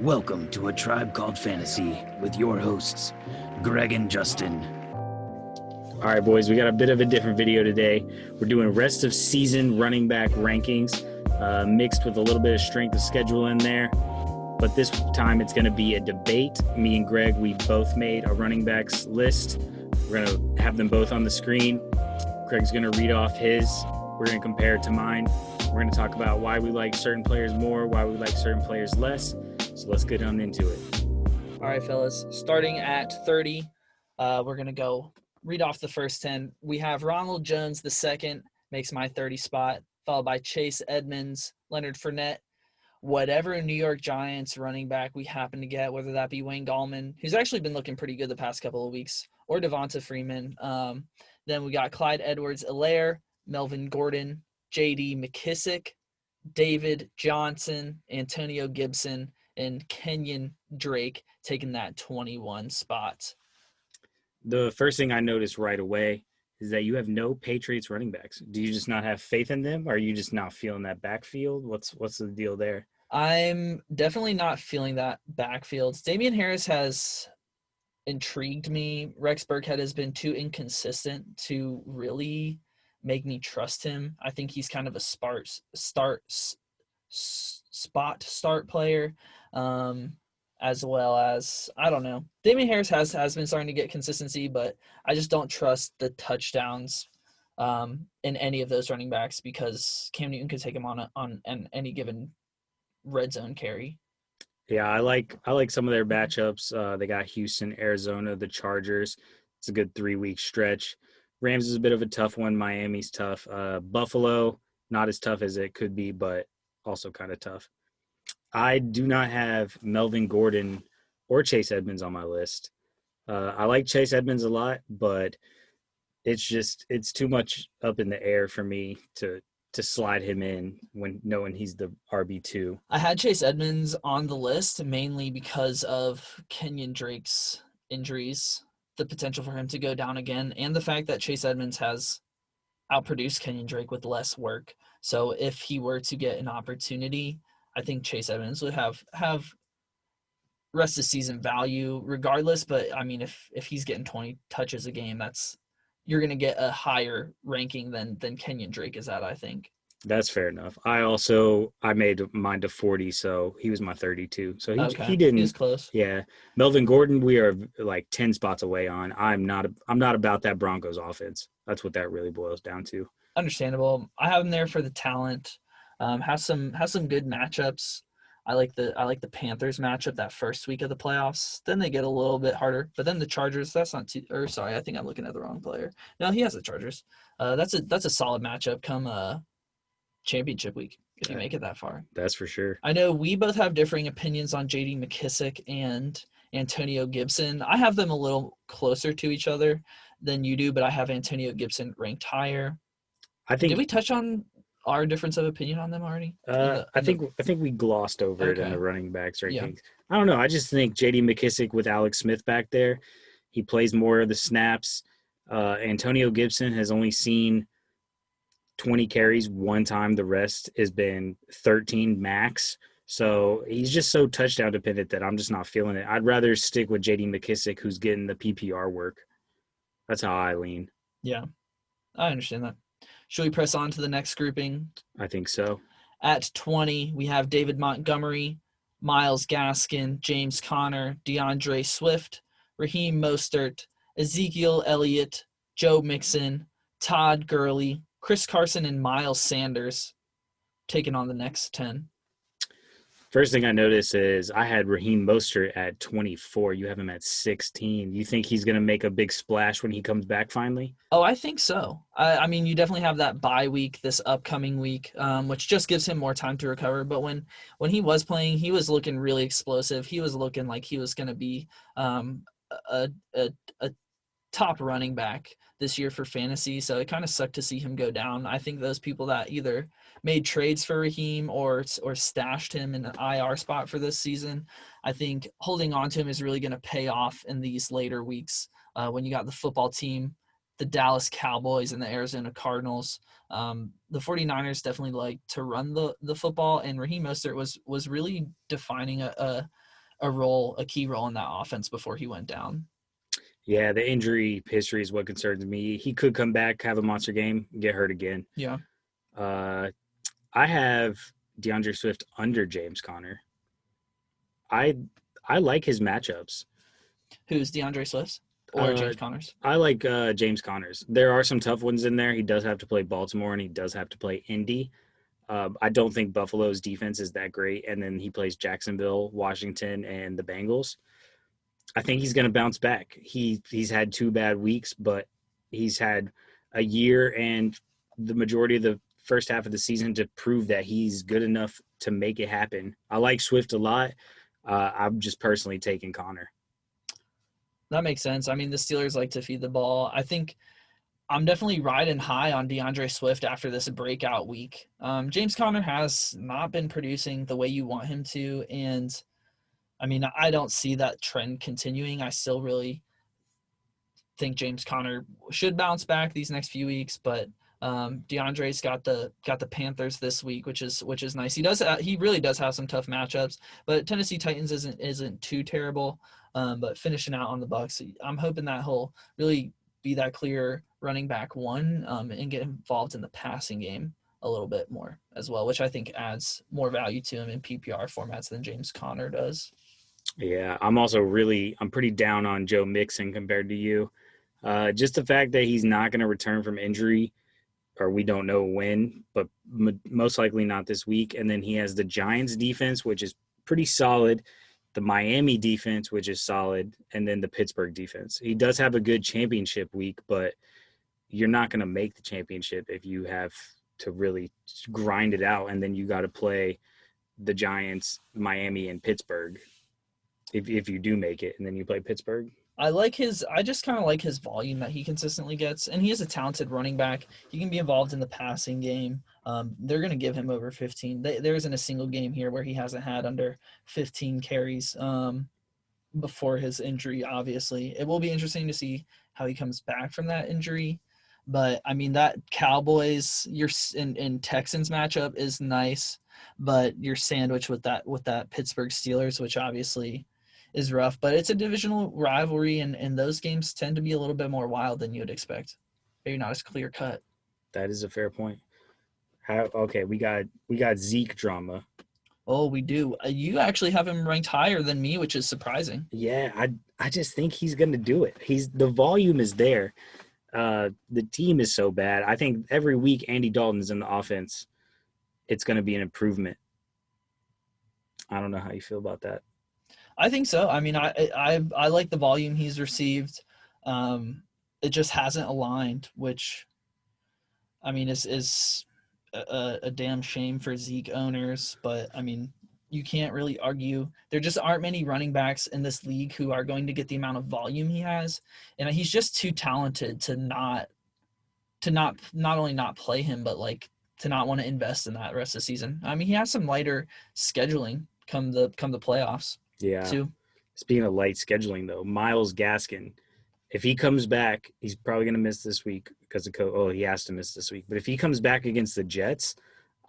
Welcome to A Tribe Called Fantasy with your hosts, Greg and Justin. All right, boys, we got a bit of a different video today. We're doing rest of season running back rankings, mixed with a little bit of strength of schedule in there. But this time it's going to be a debate. Me and Greg, we both made a running backs list. We're going to have them both on the screen. Greg's going to read off his. We're going to compare it to mine. We're going to talk about why we like certain players more, why we like certain players less. So let's get on into it. All right, fellas. Starting at 30, we're going to go read off the first 10. We have Ronald Jones the second, makes my 30 spot, followed by Chase Edmonds, Leonard Fournette, whatever New York Giants running back we happen to get, whether that be Wayne Gallman, who's actually been looking pretty good the past couple of weeks, or Devonta Freeman. Then we got Clyde Edwards-Helaire, Melvin Gordon, J.D. McKissic, David Johnson, Antonio Gibson, and Kenyan Drake taking that 21 spot. The first thing I noticed right away is that you have no Patriots running backs. Do you just not have faith in them? Or are you just not feeling that backfield? What's the deal there? I'm definitely not feeling that backfield. Damian Harris has intrigued me. Rex Burkhead has been too inconsistent to really make me trust him. I think he's kind of a spot start player, as well as, I don't know. Damian Harris has been starting to get consistency, but I just don't trust the touchdowns in any of those running backs because Cam Newton could take him on any given red zone carry. Yeah, I like some of their matchups. They got Houston, Arizona, the Chargers. It's a good 3-week stretch. Rams is a bit of a tough one. Miami's tough. Buffalo, not as tough as it could be, but also kind of tough. I do not have Melvin Gordon or Chase Edmonds on my list. I like Chase Edmonds a lot, but it's too much up in the air for me to slide him in when knowing he's the RB2. I had Chase Edmonds on the list mainly because of Kenyan Drake's injuries, the potential for him to go down again, and the fact that Chase Edmonds has outproduced Kenyan Drake with less work. So if he were to get an opportunity, I think Chase Edmonds would have rest of season value regardless. But I mean, if he's getting 20 touches a game, you're going to get a higher ranking than Kenyan Drake is at, I think. That's fair enough. I made mine to 40, so he was my 32. So he didn't. He was close. Yeah. Melvin Gordon, we are like 10 spots away on. I'm not about that Broncos offense. That's what that really boils down to. Understandable. I have him there for the talent. Has some good matchups. I like the Panthers matchup that first week of the playoffs. Then they get a little bit harder. But then the Chargers, that's not too. Or sorry, I think I'm looking at the wrong player. No, he has the Chargers. That's a solid matchup come championship week if you make it that far. That's for sure. I know we both have differing opinions on J.D. McKissic and Antonio Gibson. I have them a little closer to each other than you do, but I have Antonio Gibson ranked higher. Did we touch on our difference of opinion on them already? I think we glossed over it in the running backs rankings. Yeah. I don't know. I just think J.D. McKissic with Alex Smith back there, he plays more of the snaps. Antonio Gibson has only seen 20 carries one time. The rest has been 13 max. So he's just so touchdown dependent that I'm just not feeling it. I'd rather stick with J.D. McKissic, who's getting the PPR work. That's how I lean. Yeah, I understand that. Should we press on to the next grouping? I think so. At 20, we have David Montgomery, Myles Gaskin, James Conner, DeAndre Swift, Raheem Mostert, Ezekiel Elliot, Joe Mixon, Todd Gurley, Chris Carson, and Miles Sanders taking on the next 10. First thing I noticed is I had Raheem Mostert at 24. You have him at 16. You think he's going to make a big splash when he comes back finally? Oh, I think so. I mean, you definitely have that bye week this upcoming week, which just gives him more time to recover. But when he was playing, he was looking really explosive. He was looking like he was going to be a top running back this year for fantasy. So it kind of sucked to see him go down. I think those people that either made trades for Raheem or stashed him in an IR spot for this season, I think holding on to him is really going to pay off in these later weeks when you got the football team, the Dallas Cowboys, and the Arizona Cardinals. The 49ers definitely like to run the football, and Raheem Mostert was really defining a a key role in that offense before he went down. Yeah, the injury history is what concerns me. He could come back, have a monster game, get hurt again. Yeah. I have DeAndre Swift under James Conner. I like his matchups. Who's DeAndre Swift's or James Conner's? I like James Conner's. There are some tough ones in there. He does have to play Baltimore, and he does have to play Indy. I don't think Buffalo's defense is that great, and then he plays Jacksonville, Washington, and the Bengals. I think he's going to bounce back. He's had 2 bad weeks, but he's had a year and the majority of the first half of the season to prove that he's good enough to make it happen. I like Swift a lot. I'm just personally taking Conner. That makes sense. I mean, the Steelers like to feed the ball. I think I'm definitely riding high on DeAndre Swift after this breakout week. James Conner has not been producing the way you want him to, and I mean, I don't see that trend continuing. I still really think James Conner should bounce back these next few weeks, but DeAndre's got the Panthers this week, which is nice. He really does have some tough matchups, but Tennessee Titans isn't too terrible. But finishing out on the Bucs, I'm hoping that he'll really be that clear running back one and get involved in the passing game a little bit more as well, which I think adds more value to him in PPR formats than James Conner does. Yeah, I'm pretty down on Joe Mixon compared to you. Just the fact that he's not going to return from injury, or we don't know when, but most likely not this week. And then he has the Giants defense, which is pretty solid, the Miami defense, which is solid, and then the Pittsburgh defense. He does have a good championship week, but you're not going to make the championship if you have to really grind it out, and then you got to play the Giants, Miami, and Pittsburgh if you do make it, and then you play Pittsburgh. I just kind of like his volume that he consistently gets, and he is a talented running back. He can be involved in the passing game. They're going to give him over 15. There isn't a single game here where he hasn't had under 15 carries before his injury, obviously. It will be interesting to see how he comes back from that injury. But, I mean, that Cowboys and Texans matchup is nice, but you're sandwiched with that Pittsburgh Steelers, which obviously is rough, but it's a divisional rivalry, and those games tend to be a little bit more wild than you would expect. Maybe not as clear cut. That is a fair point. Okay, we got Zeke drama. Oh, we do. You actually have him ranked higher than me, which is surprising. Yeah, I just think he's going to do it. The volume is there. The team is so bad. I think every week Andy Dalton's in the offense, it's going to be an improvement. I don't know how you feel about that. I think so. I mean, I like the volume he's received. It just hasn't aligned, which, I mean, is a damn shame for Zeke owners. But, I mean, you can't really argue. There just aren't many running backs in this league who are going to get the amount of volume he has. And he's just too talented to not only not play him, but, like, to not want to invest in that rest of the season. I mean, he has some lighter scheduling come the playoffs. Yeah. Too. Speaking of light scheduling, though, Myles Gaskin, if he comes back, he's probably going to miss this week because of he has to miss this week. But if he comes back against the Jets,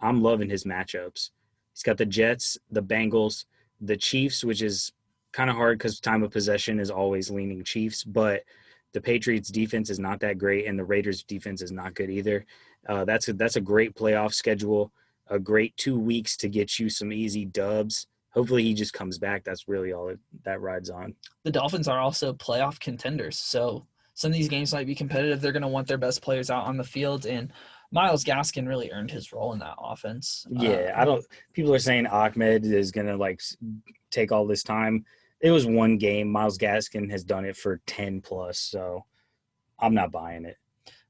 I'm loving his matchups. He's got the Jets, the Bengals, the Chiefs, which is kind of hard because time of possession is always leaning Chiefs. But the Patriots' defense is not that great, and the Raiders' defense is not good either. That's a great playoff schedule, a great 2 weeks to get you some easy dubs. Hopefully he just comes back. That's really all that rides on. The Dolphins are also playoff contenders, so some of these games might be competitive. They're going to want their best players out on the field, and Myles Gaskin really earned his role in that offense. Yeah, people are saying Ahmed is going to take all this time. It was one game. Myles Gaskin has done it for 10 plus, so I'm not buying it.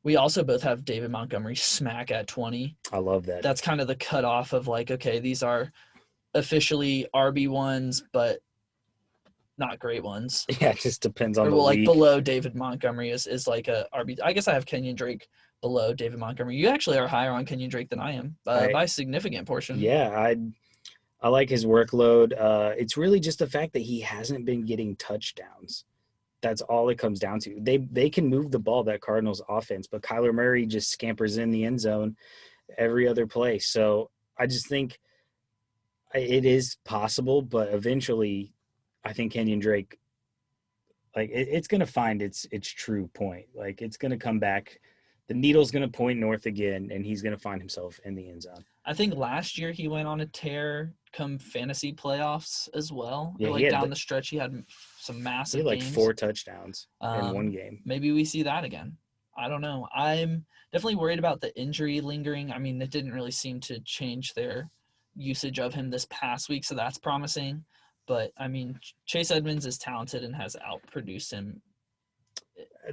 We also both have David Montgomery smack at 20. I love that. That's kind of the cutoff of okay, these are officially RB1s, but not great ones. Yeah, it just depends on the week. Below David Montgomery is like a RB. I guess I have Kenyan Drake below David Montgomery. You actually are higher on Kenyan Drake than I am by a significant portion. Yeah, I like his workload. It's really just the fact that he hasn't been getting touchdowns. That's all it comes down to. They can move the ball, that Cardinals offense, but Kyler Murray just scampers in the end zone every other play. So I just think it is possible, but eventually I think Kenyan Drake, like it's going to find its true point. Like it's going to come back. The needle's going to point north again, and he's going to find himself in the end zone. I think last year he went on a tear come fantasy playoffs as well. Yeah, like down the stretch, he had some massive games. 4 touchdowns in one game. Maybe we see that again. I don't know. I'm definitely worried about the injury lingering. I mean, it didn't really seem to change their usage of him this past week, so that's promising. But, I mean, Chase Edmonds is talented and has outproduced him.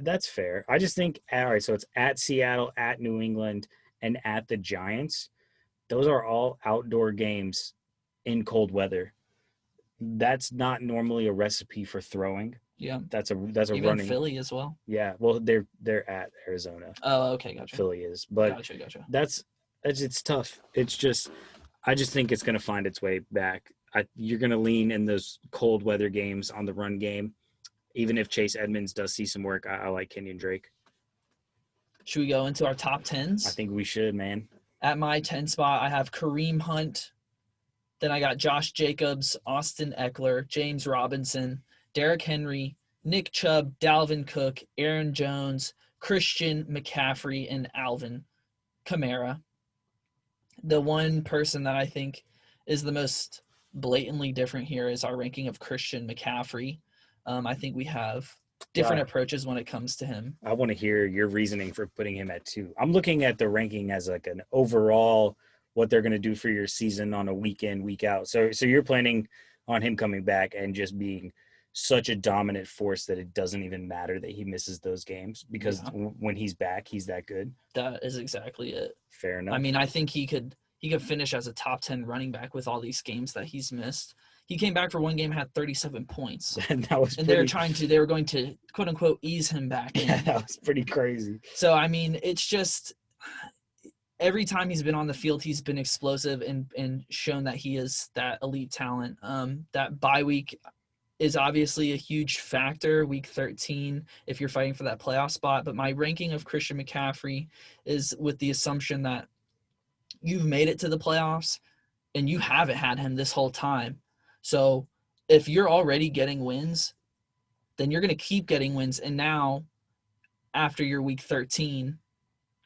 That's fair. I just think, all right, so it's at Seattle, at New England, and at the Giants. Those are all outdoor games in cold weather. That's not normally a recipe for throwing. Yeah. That's a Even running. Philly as well. Yeah. Well, they're at Arizona. Oh, okay, gotcha. Philly is. But gotcha. It's tough. It's just I just think it's going to find its way back. You're going to lean in those cold weather games on the run game. Even if Chase Edmonds does see some work, I like Kenyan Drake. Should we go into our top 10s? I think we should, man. At my 10 spot, I have Kareem Hunt. Then I got Josh Jacobs, Austin Ekeler, James Robinson, Derrick Henry, Nick Chubb, Dalvin Cook, Aaron Jones, Christian McCaffrey, and Alvin Kamara. The one person that I think is the most blatantly different here is our ranking of Christian McCaffrey. I think we have different approaches when it comes to him. I want to hear your reasoning for putting him at 2. I'm looking at the ranking as like an overall what they're going to do for your season on a week in, week out. So you're planning on him coming back and just being such a dominant force that it doesn't even matter that he misses those games because when he's back, he's that good. That is exactly it. Fair enough. I mean, I think he could finish as a top 10 running back with all these games that he's missed. He came back for one game, had 37 points. That was and they were going to quote unquote ease him back in. Yeah, that was pretty crazy. So I mean, it's just every time he's been on the field, he's been explosive and shown that he is that elite talent. That bye week is obviously a huge factor, week 13, if you're fighting for that playoff spot. But my ranking of Christian McCaffrey is with the assumption that you've made it to the playoffs and you haven't had him this whole time. So if you're already getting wins, then you're going to keep getting wins. And now after your week 13,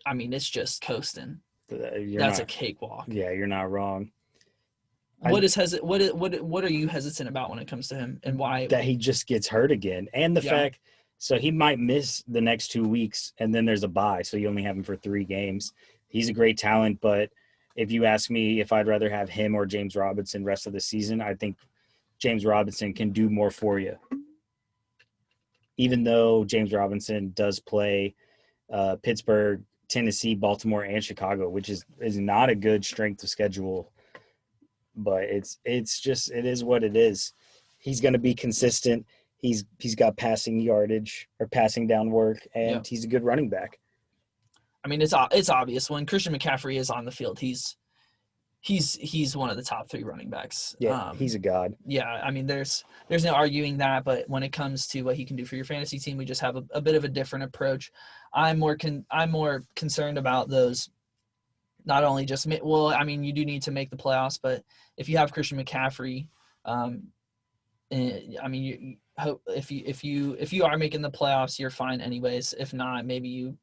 I mean, it's just coasting. That's a cakewalk. Yeah, you're not wrong. What are you hesitant about when it comes to him and why? That he just gets hurt again. And the fact, so he might miss the next 2 weeks and then there's a bye. So you only have him for 3 games. He's a great talent, but if you ask me if I'd rather have him or James Robinson rest of the season, I think James Robinson can do more for you. Even though James Robinson does play Pittsburgh, Tennessee, Baltimore, and Chicago, which is not a good strength of schedule. But it is what it is. He's going to be consistent. He's got passing yardage or passing down work, and he's a good running back. I mean, it's obvious when Christian McCaffrey is on the field, he's one of the top 3 running backs. Yeah, he's a god. Yeah, I mean, there's no arguing that. But when it comes to what he can do for your fantasy team, we just have a bit of a different approach. I'm more concerned about those. Not only just I mean, you do need to make the playoffs, but if you have Christian McCaffrey, I mean, if you are making the playoffs, you're fine anyways. If not, maybe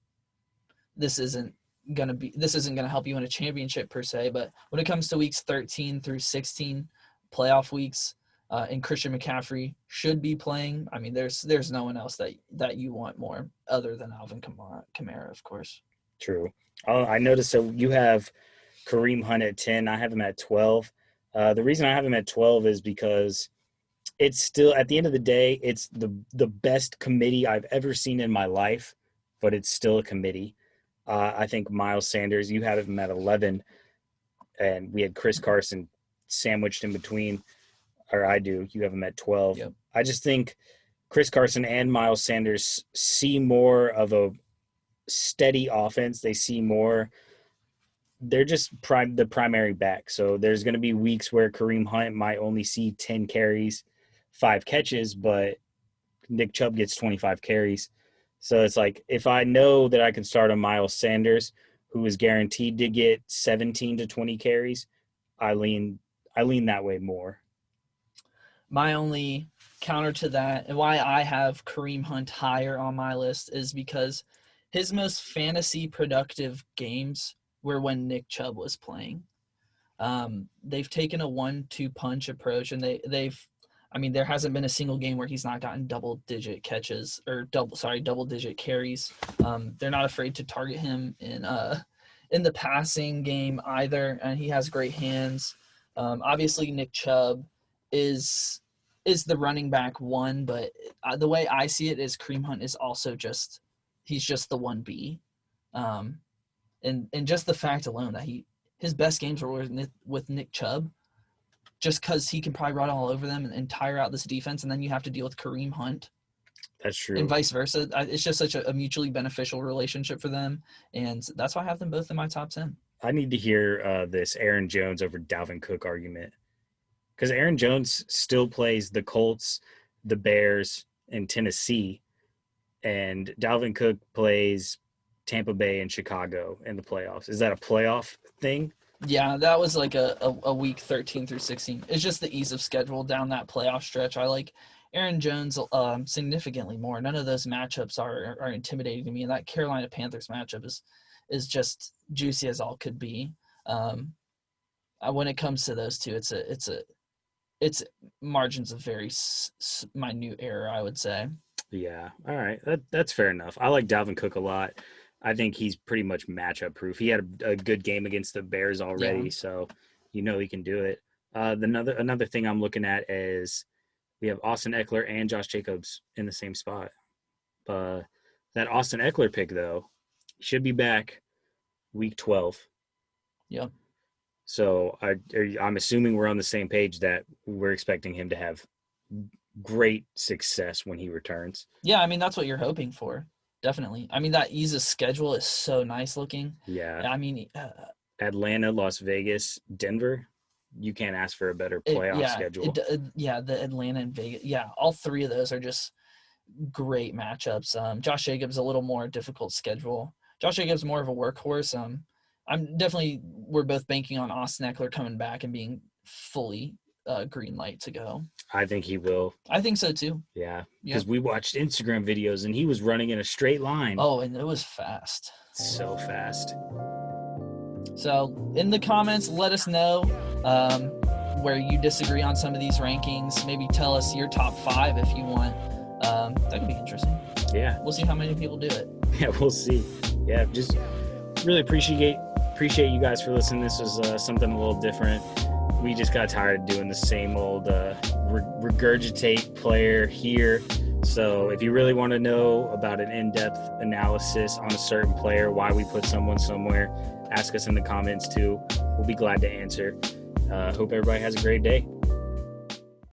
this isn't gonna help you in a championship per se. But when it comes to weeks 13 through 16, playoff weeks, and Christian McCaffrey should be playing. I mean, there's no one else that you want more other than Alvin Kamara, of course. True. I noticed that you have Kareem Hunt at 10. I have him at 12. The reason I have him at 12 is because it's still, at the end of the day, it's the best committee I've ever seen in my life, but it's still a committee. I think Miles Sanders, you have him at 11, and we had Chris Carson sandwiched in between, or I do. You have him at 12. Yep. I just think Chris Carson and Miles Sanders see more of a steady offense. They see more. They're just the primary back. So there's going to be weeks where Kareem Hunt might only see 10 carries, 5 catches, but Nick Chubb gets 25 carries. So it's like, if I know that I can start a Miles Sanders who is guaranteed to get 17 to 20 carries, I lean that way more. My only counter to that, and why I have Kareem Hunt higher on my list, is because his most fantasy productive games were when Nick Chubb was playing. They've taken a 1-2 punch approach, and there hasn't been a single game where he's not gotten double-digit catches or double-digit carries. They're not afraid to target him in the passing game either, and he has great hands. Obviously, Nick Chubb is the running back one, but the way I see it is Kareem Hunt is also he's just the 1B. And just the fact alone that his best games were with Nick Chubb, just because he can probably run all over them and tire out this defense, and then you have to deal with Kareem Hunt. That's true. And vice versa. It's just such a mutually beneficial relationship for them, and that's why I have them both in my top 10. I need to hear this Aaron Jones over Dalvin Cook argument, because Aaron Jones still plays the Colts, the Bears, and Tennessee, and Dalvin Cook plays Tampa Bay and Chicago in the playoffs. Is that a playoff thing? Yeah, that was like a week 13 through 16. It's just the ease of schedule down that playoff stretch. I like Aaron Jones significantly more. None of those matchups are intimidating to me, and that Carolina Panthers matchup is just juicy as all could be. When it comes to those two, it's margins of very minute error, I would say. Yeah, all right, that's fair enough. I like Dalvin Cook a lot. I think he's pretty much matchup proof. He had a good game against the Bears already, so he can do it. Another thing I'm looking at is we have Austin Ekeler and Josh Jacobs in the same spot. That Austin Ekeler pick, though, should be back week 12. Yep. So I'm assuming we're on the same page that we're expecting him to have great success when he returns. Yeah, that's what you're hoping for. Definitely. That ease of schedule is so nice looking. Yeah. Atlanta, Las Vegas, Denver. You can't ask for a better playoff schedule. The Atlanta and Vegas. Yeah, all three of those are just great matchups. Josh Jacobs a little more difficult schedule. Josh Jacobs more of a workhorse. We're both banking on Austin Ekeler coming back and being fully green light to go. I think he will. I think so too. Yeah, because we watched Instagram videos and he was running in a straight line. Oh, and it was fast. So fast. So in the comments, let us know where you disagree on some of these rankings. Maybe tell us your top 5 if you want. That could be interesting. Yeah. We'll see how many people do it. Yeah, we'll see. Yeah, just really appreciate you guys for listening. This was something a little different. We just got tired of doing the same old regurgitate player here. So if you really want to know about an in-depth analysis on a certain player, why we put someone somewhere, ask us in the comments too. We'll be glad to answer. Hope everybody has a great day.